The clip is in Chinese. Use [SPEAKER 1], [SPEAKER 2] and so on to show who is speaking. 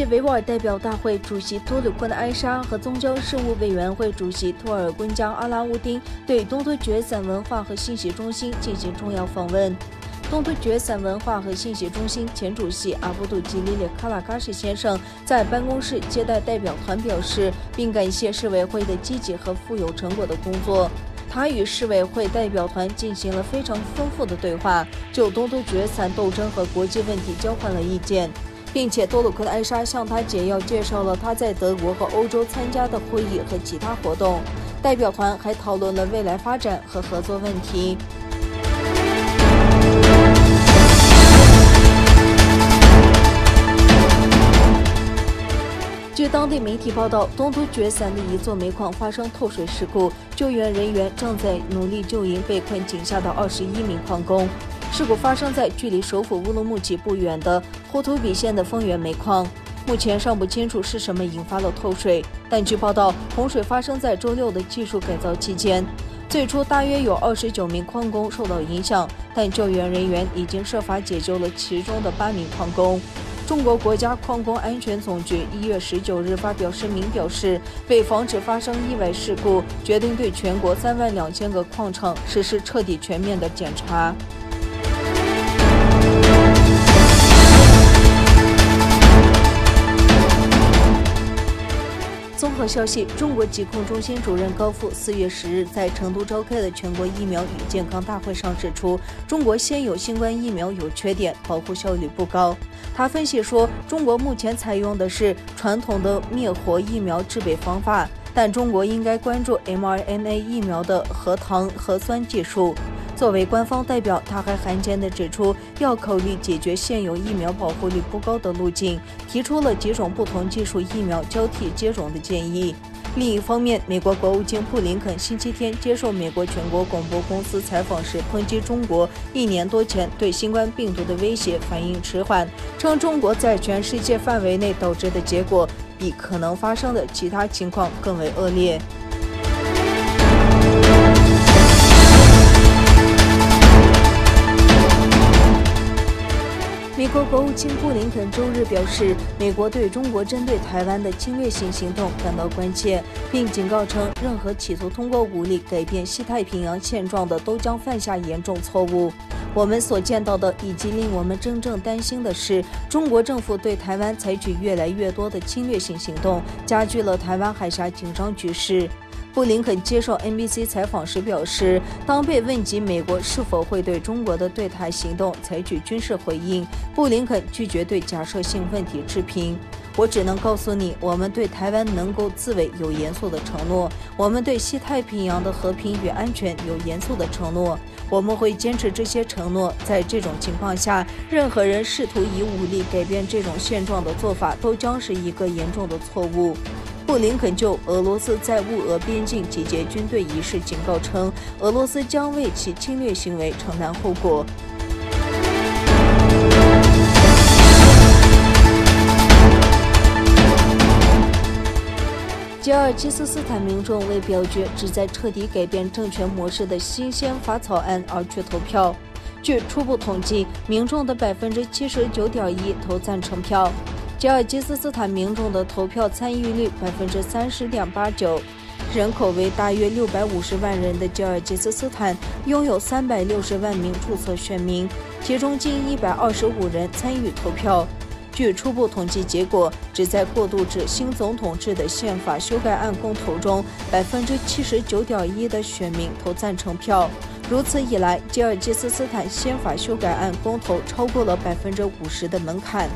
[SPEAKER 1] 际维吾尔代表大会主席多鲁坤埃沙和宗教事务委员会主席托尔昆江阿拉乌丁对东突厥散文化和信息中心进行重要访问。东突厥散文化和信息中心前主席阿布杜吉里里卡拉嘎什先生在办公室接待代表团表示，并感谢市委会的积极和富有成果的工作。他与市委会代表团进行了非常丰富的对话，就东突厥散斗争和国际问题交换了意见，并且多鲁坤埃沙向他简要介绍了他在德国和欧洲参加的会议和其他活动。代表团还讨论了未来发展和合作问题。据当地媒体报道，东突厥散的一座煤矿发生透水事故，救援人员正在努力救援被困井下的21名矿工。事故发生在距离首府乌鲁木齐不远的呼图比县的丰源煤矿。目前尚不清楚是什么引发了透水，但据报道，洪水发生在周6的技术改造期间。最初大约有29名矿工受到影响，但救援人员已经设法解救了其中的8名矿工。中国国家矿工安全总局1月19日发表声明表示，为防止发生意外事故，决定对全国32000个矿场实施彻底全面的检查。综合消息，中国疾控中心主任高副4月10日在成都召开的全国疫苗与健康大会上指出，中国现有新冠疫苗有缺点，保护效率不高。他分析说，中国目前采用的是传统的灭活疫苗制备方法，但中国应该关注 mRNA 疫苗的核糖核酸技术。作为官方代表，他还罕见地指出，要考虑解决现有疫苗保护率不高的路径，提出了几种不同技术疫苗交替接种的建议。另一方面，美国国务卿布林肯星期天接受美国全国广播公司采访时，抨击中国1年多前对新冠病毒的威胁反应迟缓，称中国在全世界范围内导致的结果比可能发生的其他情况更为恶劣。美国国务卿布林肯周日表示，美国对中国针对台湾的侵略性行动感到关切，并警告称，任何企图通过武力改变西太平洋现状的都将犯下严重错误。我们所见到的，以及令我们真正担心的是，中国政府对台湾采取越来越多的侵略性行动，加剧了台湾海峡紧张局势。布林肯接受 NBC 采访时表示，当被问及美国是否会对中国的对台行动采取军事回应，布林肯拒绝对假设性问题置评。我只能告诉你，我们对台湾能够自卫有严肃的承诺，我们对西太平洋的和平与安全有严肃的承诺，我们会坚持这些承诺。在这种情况下，任何人试图以武力改变这种现状的做法都将是一个严重的错误。布林肯就俄罗斯在乌俄边境集结军队一事警告称，俄罗斯将为其侵略行为承担后果。吉尔吉斯斯坦民众为表决旨在彻底改变政权模式的新宪法草案而去投票。据初步统计，民众的79.1%投赞成票。吉尔吉斯斯坦民众的投票参与率30.89%，人口为大约650万人的吉尔吉斯斯坦拥有360万名注册选民，其中近125人参与投票。据初步统计结果，旨在过渡至新总统制的宪法修改案公投中，79.1%的选民投赞成票。如此一来，吉尔吉斯斯坦宪法修改案公投超过了50%的门槛。